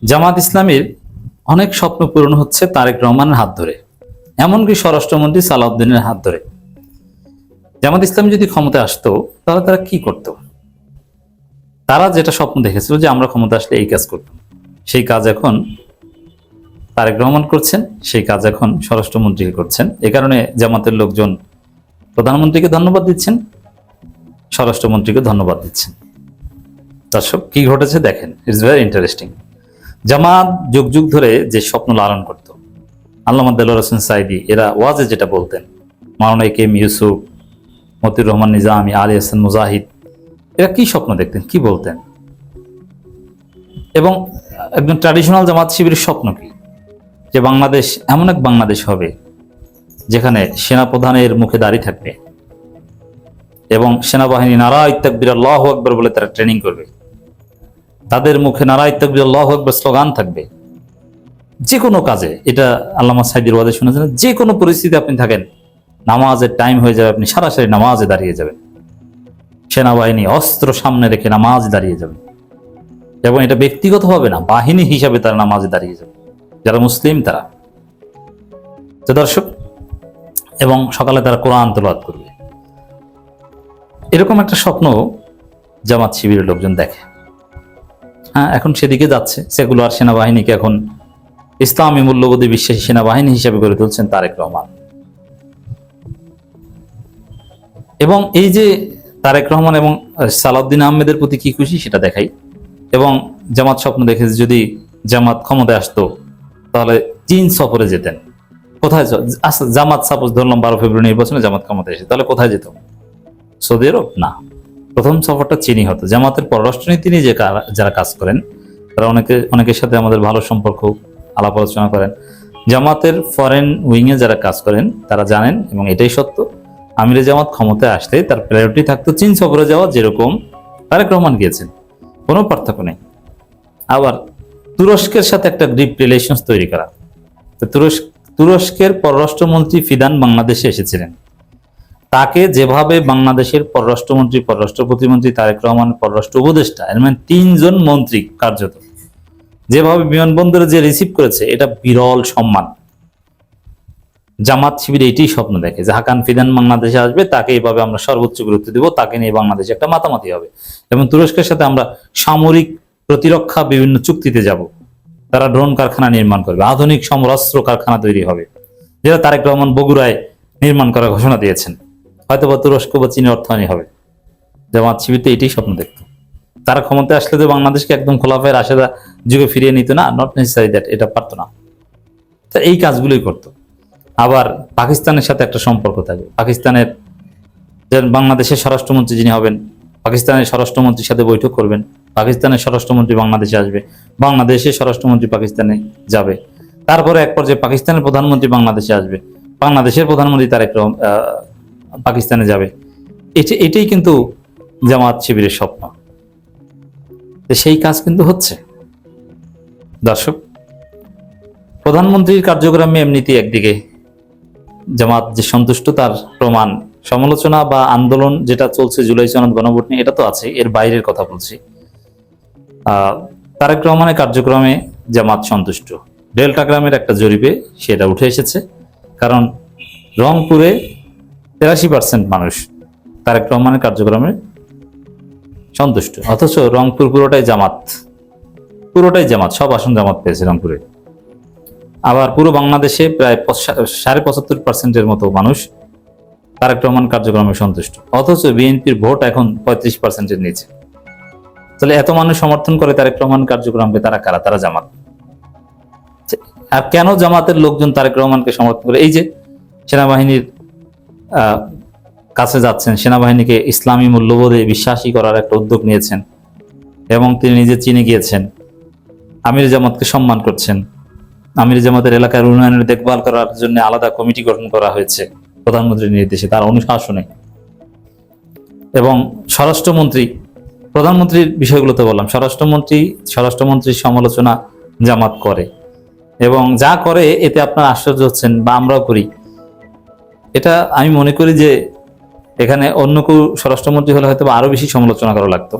জামাত ইসলামীর অনেক স্বপ্ন পূরণ হচ্ছে তারেক রহমানের হাত ধরে, এমনকি স্বরাষ্ট্রমন্ত্রী সালাউদ্দিনের হাত ধরে। জামাত ইসলাম যদি ক্ষমতায় আসতো তাহলে তারা কি করত? তারা যেটা স্বপ্ন দেখেছিল যে আমরা ক্ষমতা আসলে এই কাজ করতাম, সেই কাজ এখন তারেক রহমান করছেন, সেই কাজ এখন স্বরাষ্ট্রমন্ত্রী করছেন। এ কারণে জামাতের লোকজন প্রধানমন্ত্রীকে ধন্যবাদ দিচ্ছেন, স্বরাষ্ট্রমন্ত্রীকে ধন্যবাদ দিচ্ছেন। দর্শক, কি ঘটেছে দেখেন, ইটস ভেরি ইন্টারেস্টিং। জামাত যুগ যুগ ধরে যে স্বপ্ন লালন করত, আল্লামা দেলোয়ার হোসেন সাঈদী এরা ওয়াজে যেটা বলতেন, মাওলানা কে এম ইউসুফ, মতিউর রহমান নিজামী, আলী হাসান মুজাহিদ, এরা কি স্বপ্ন দেখতেন, কি বলতেন? এবং একজন ট্র্যাডিশনাল জামাত শিবিরের স্বপ্ন কি? যে বাংলাদেশ এমন এক বাংলাদেশ হবে যেখানে সেনাপ্রধানের মুখে দাড়ি থাকবে এবং সেনাবাহিনী নারায়ে তাকবীর আল্লাহু আকবার বলে তারা ট্রেনিং করবে, তাদের মুখে নারায়ে তাকবীর আল্লাহু আকবার স্লোগান থাকবে যে কোনো কাজে। এটা আল্লামা সাঈদীর ওয়াজে শুনেছেন, যে কোনো পরিস্থিতি আপনি থাকেন, নামাজের টাইম হয়ে যাবে, আপনি সরাসরি নামাজে দাঁড়িয়ে যাবেন, সেনাবাহিনী অস্ত্র সামনে রেখে নামাজ দাঁড়িয়ে যাবেন, এবং এটা ব্যক্তিগত হবে না, বাহিনী হিসাবে তারা নামাজে দাঁড়িয়ে যাবে, যারা মুসলিম তারা। তো দর্শক, এবং সকালে তারা কোরআন তেলাওয়াত করবে, এরকম একটা স্বপ্ন জামাত শিবিরের লোকজন দেখে। হ্যাঁ, এখন সেদিকে যাচ্ছে। সেকুলার সেনাবাহিনীকে এখন ইসলামী মূল্যবোধে বিশ্বাসী সেনাবাহিনী হিসেবে গড়ে তুলছেন তারেক রহমান। এবং এই যে তারেক রহমান এবং সালাউদ্দিন আহমেদের প্রতি কি খুশি সেটা দেখাই। এবং জামাত স্বপ্ন দেখেছে যদি জামাত ক্ষমতায় আসতো তাহলে চীন সফরে যেতেন। কোথায়? আচ্ছা, জামাত সাপোজ ধরলাম 12 ফেব্রুয়ারি নির্বাচনে জামাত ক্ষমতায় এসে, তাহলে কোথায় যেত? সৌদি আরব? না, প্রথম সফরটা চীনই হতো। জামাতের পররাষ্ট্রনীতি নিয়ে যারা কাজ করেন তারা অনেকের সাথে আমাদের ভালো সম্পর্ক, আলাপ আলোচনা করেন। জামাতের ফরেন উইংয়ে যারা কাজ করেন তারা জানেন, এবং এটাই সত্য, আমিরে জামাত ক্ষমতায় আসতে তার প্রায়োরিটি থাকতো চীন সফরে যাওয়া, যেরকম তারেক রহমান গিয়েছেন, কোনো পার্থক্য নেই। আবার তুরস্কের সাথে একটা ডিপ রিলেশনস তৈরি করা। তো তুরস্কের পররাষ্ট্রমন্ত্রী ফিদান বাংলাদেশে এসেছিলেন, তাকে যেভাবে বাংলাদেশের পররাষ্ট্রমন্ত্রী, পররাষ্ট্র প্রতিমন্ত্রী, তারেক রহমান পররাষ্ট্র উপদেষ্টা, এর মানে 3 জন মন্ত্রী কার্যত যেভাবে বিমানবন্দরে যে রিসিভ করেছে, এটা বিরল সম্মান। জামাত শিবির এইটাই স্বপ্ন দেখে যে হাকান ফিদান বাংলাদেশে আসবে, তাকে এইভাবে আমরা সর্বোচ্চ গুরুত্ব দেব, তাকে নিয়ে বাংলাদেশে একটা মাতামাতি হবে, এবং তুরস্কের সাথে আমরা সামরিক প্রতিরক্ষা বিভিন্ন চুক্তিতে যাব। তারা ড্রোন কারখানা নির্মাণ করবে, আধুনিক সমরাস্ত্র কারখানা তৈরি হবে, যেটা তারেক রহমান বগুড়ায় নির্মাণ করার ঘোষণা দিয়েছেন। হয়তো বা তুরস্ক বা চীনের অর্থায়নী হবে। জামাত শিবির তো এটাই স্বপ্ন দেখত। তারা ক্ষমতায় আসলে যে বাংলাদেশকে একদম খোলাফায় রাশেদা যুগে ফিরিয়ে নিত না, নট নেসেসারি দ্যাট, এটা পারতো না। তো এই কাজগুলোই করতো। আবার পাকিস্তানের সাথে একটা সম্পর্ক থাকবে, পাকিস্তানের বাংলাদেশের স্বরাষ্ট্রমন্ত্রী যিনি হবেন, পাকিস্তানের স্বরাষ্ট্রমন্ত্রীর সাথে বৈঠক করবেন, পাকিস্তানের স্বরাষ্ট্রমন্ত্রী বাংলাদেশে আসবে, বাংলাদেশের স্বরাষ্ট্রমন্ত্রী পাকিস্তানে যাবে, তারপরে এক পর্যায়ে পাকিস্তানের প্রধানমন্ত্রী বাংলাদেশে আসবে, বাংলাদেশের প্রধানমন্ত্রী তারেক পাকিস্তানে যাবে। এটাই কিন্তু জামাত শিবিরের স্বপ্ন। সেই কাজ কিন্তু হচ্ছে। দর্শক, প্রধানমন্ত্রীর কার্যক্রমে এমনিতেই একদিকে জামাত যে সন্তুষ্ট তার প্রমাণ। সমালোচনা বা আন্দোলন যেটা চলছে জুলাই সনদ গণভোট নিয়ে, এটা তো আছে, এর বাইরের কথা বলছি। তারেক রহমানের কার্যক্রমে জামাত সন্তুষ্ট। ডেল্টাগ্রামের একটা জরিপে সেটা উঠে এসেছে, কারণ রংপুরে 83% মানুষ তারেক রহমানের কার্যক্রমে সন্তুষ্ট, অথচ রংপুর পুরোটাই জামাত, সব আসন জামাত পেয়েছে রংপুরে। আবার পুরো বাংলাদেশে প্রায় 75.5% মতো মানুষ তারেক রহমান কার্যক্রমে সন্তুষ্ট, অথচ বিএনপির ভোট এখন 35%-এর নিচে। তাহলে এত মানুষ সমর্থন করে তারেক রহমান কার্যক্রমকে, তারা কারা? তারা জামাত। আর কেন জামাতের লোকজন তারেক রহমানকে সমর্থন করে? এই যে সেনাবাহিনীর কাছে যাচ্ছেন, সেনাবাহিনীকে ইসলামী মূল্যবোধে বিশ্বাসী করার একটা উদ্যোগ নিয়েছেন, এবং তিনি নিজে চীনে গিয়েছেন, আমির জামাতকে সম্মান করছেন। আমির জামাতের এলাকার উন্নয়নের দেখভাল করার জন্য আলাদা কমিটি গঠন করা হয়েছে প্রধানমন্ত্রীর নির্দেশে, তার অনুশাসনে। এবং স্বরাষ্ট্রমন্ত্রী, প্রধানমন্ত্রীর বিষয়গুলো তো বললাম, স্বরাষ্ট্রমন্ত্রীর সমালোচনা জামাত করে, এবং যা করে এতে আপনারা আশ্চর্য হচ্ছেন, বা আমরাও করি। এটা আমি মনে করি যে এখানে অন্য কেউ স্বরাষ্ট্রমন্ত্রী হলে হয়তো আরো বেশি সমালোচনা করা লাগতো।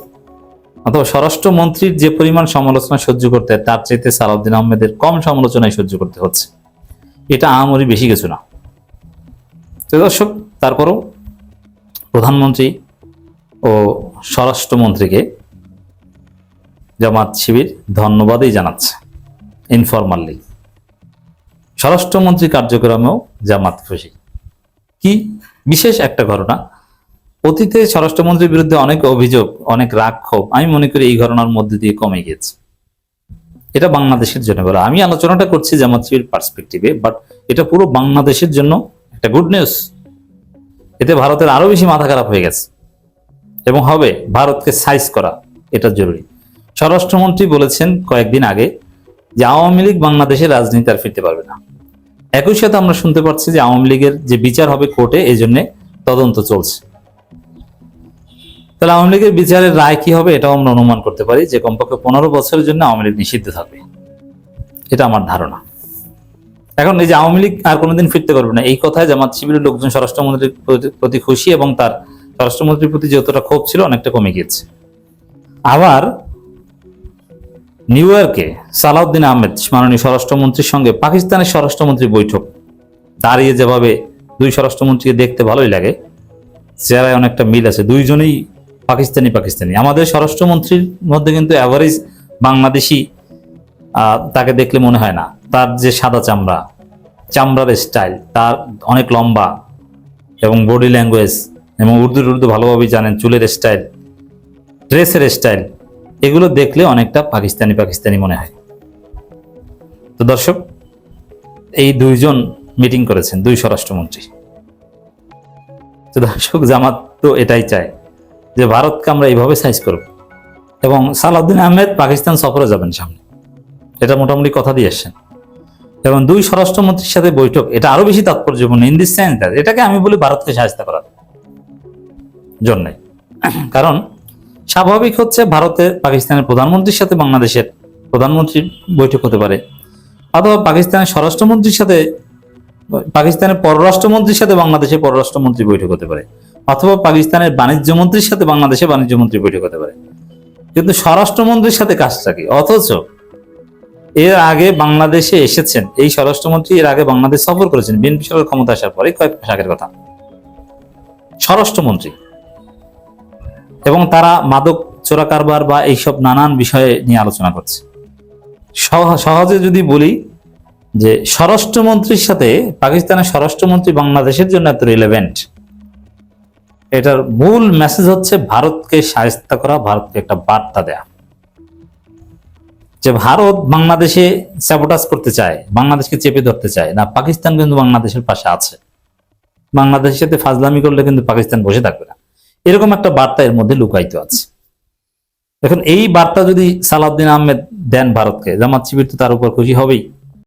অথবা স্বরাষ্ট্রমন্ত্রীর যে পরিমাণ সমালোচনা সহ্য করতে হয়, তার চাইতে সালাউদ্দিন আহমেদের কম সমালোচনায় সহ্য করতে হচ্ছে। এটা আহামরি বেশি কিছু না। তো দর্শক, তারপরও প্রধানমন্ত্রী ও স্বরাষ্ট্রমন্ত্রীকে জামাত শিবির ধন্যবাদই জানাচ্ছে ইনফরমালি। স্বরাষ্ট্রমন্ত্রী কার্যক্রমেও জামাত খুশি। কি বিশেষ একটা ঘটনা, অতীতে স্বরাষ্ট্রমন্ত্রীর বিরুদ্ধে অনেক অভিযোগ, অনেক রাগ ক্ষোভ, আমি মনে করি এই ঘটনার মধ্যে দিয়ে কমে গিয়েছে। এটা বাংলাদেশের জন্য বলা, আমি আলোচনাটা করছি জামাত শিবির পার্সপেক্টিভে, বাট এটা পুরো বাংলাদেশের জন্য একটা গুড নিউজ। এতে ভারতের আরো বেশি মাথা খারাপ হয়ে গেছে এবং হবে। ভারতকে সাইজ করা এটা জরুরি। স্বরাষ্ট্রমন্ত্রী বলেছেন কয়েকদিন আগে যে আওয়ামী লীগ বাংলাদেশের রাজনীতি আর ফিরতে পারবে না। একই সাথে আমরা শুনতে পাচ্ছি যে আওয়ামী লীগের যে বিচার হবে কোর্টে, এই জন্য তদন্ত চলছে। তাহলে আওয়ামী লীগের বিচারের রায় কি হবে এটাও আমরা অনুমান করতে পারি যে কমপক্ষে 15 বছরের জন্য আওয়ামী লীগ নিষিদ্ধ থাকবে, এটা আমার ধারণা। এখন এই যে আওয়ামী লীগ আর কোনোদিন ফিরতে পারবে না, এই কথায় জামাত শিবিরের লোকজন স্বরাষ্ট্রমন্ত্রীর প্রতি খুশি এবং তার স্বরাষ্ট্রমন্ত্রীর প্রতি যতটা ক্ষোভ ছিল অনেকটা কমে গিয়েছে। আবার নিউ ইয়র্কে সালাউদ্দিন আহমেদ মাননীয় স্বরাষ্ট্রমন্ত্রীর সঙ্গে পাকিস্তানের স্বরাষ্ট্রমন্ত্রী বৈঠক, দাঁড়িয়ে যেভাবে দুই স্বরাষ্ট্রমন্ত্রীকে দেখতে ভালোই লাগে, চেহারায় অনেকটা মিল আছে, দুইজনেই পাকিস্তানি। আমাদের স্বরাষ্ট্রমন্ত্রীর মধ্যে কিন্তু অ্যাভারেজ বাংলাদেশি তাকে দেখলে মনে হয় না। তার যে সাদা চামড়ার স্টাইল, তার অনেক লম্বা এবং বডি ল্যাঙ্গুয়েজ, এবং উর্দু ভালোভাবেই জানেন, চুলের স্টাইল, ড্রেসের স্টাইল, এগুলো দেখলে অনেকটা পাকিস্তানি মনে হয়। তো দর্শক, এই দুইজন মিটিং করেছেন, দুই স্বরাষ্ট্রমন্ত্রী। তো দর্শক, জামাত তো এটাই চায় যে ভারতকে আমরা এইভাবে সাইজ করব, এবং সালাউদ্দিন আহমেদ পাকিস্তান সফরে যাবেন সামনে, এটা মোটামুটি কথা দিয়ে আসছেন। এবং দুই স্বরাষ্ট্রমন্ত্রীর সাথে বৈঠক, এটা আরো বেশি তাৎপর্যপূর্ণ ইন দিস সেন্স দ্যাট এটাকে আমি বলি ভারতকে সাহায্য করার জন্য। কারণ স্বাভাবিক হচ্ছে ভারতের পাকিস্তানের প্রধানমন্ত্রীর সাথে বাংলাদেশের প্রধানমন্ত্রীর বৈঠক হতে পারে, অথবা পাকিস্তানের স্বরাষ্ট্রমন্ত্রীর সাথে, পাকিস্তানের পররাষ্ট্রমন্ত্রীর সাথে বাংলাদেশের পররাষ্ট্রমন্ত্রী বৈঠক হতে পারে, অথবা পাকিস্তানের বাণিজ্য মন্ত্রীর সাথে বাংলাদেশের বাণিজ্য মন্ত্রী বৈঠক হতে পারে। কিন্তু স্বরাষ্ট্রমন্ত্রীর সাথে কাজটা কি? অথচ এর আগে বাংলাদেশে এসেছেন এই স্বরাষ্ট্রমন্ত্রী, এর আগে বাংলাদেশ সফর করেছেন বিএনপি সরকার ক্ষমতা আসার পরে, কয়েক মাস আগের কথা, স্বরাষ্ট্রমন্ত্রী। এবং তারা মাদক চোরা কারবার বা এইসব নানান বিষয়ে নিয়ে আলোচনা করছে। সহজে যদি বলি যে স্বরাষ্ট্রমন্ত্রীর সাথে পাকিস্তানের স্বরাষ্ট্রমন্ত্রী বাংলাদেশের জন্য এত রিলেভেন্ট, এটার মূল মেসেজ হচ্ছে ভারতকে শায়েস্তা করা, ভারতকে একটা বার্তা দেয়া যে ভারত বাংলাদেশে স্যাবোটাজ করতে চায়, বাংলাদেশকে চেপে ধরতে চায় না। পাকিস্তান কিন্তু বাংলাদেশের পাশে আছে, বাংলাদেশের সাথে ফাজলামি করলে কিন্তু পাকিস্তান বসে থাকবে না, এরকম একটা বার্তা এর মধ্যে লুকায়িত আছে। এখন এই বার্তা যদি সালাউদ্দিন আহমেদ দেন ভারতকে, জামাত শিবির তো তার উপর খুশি হবেই।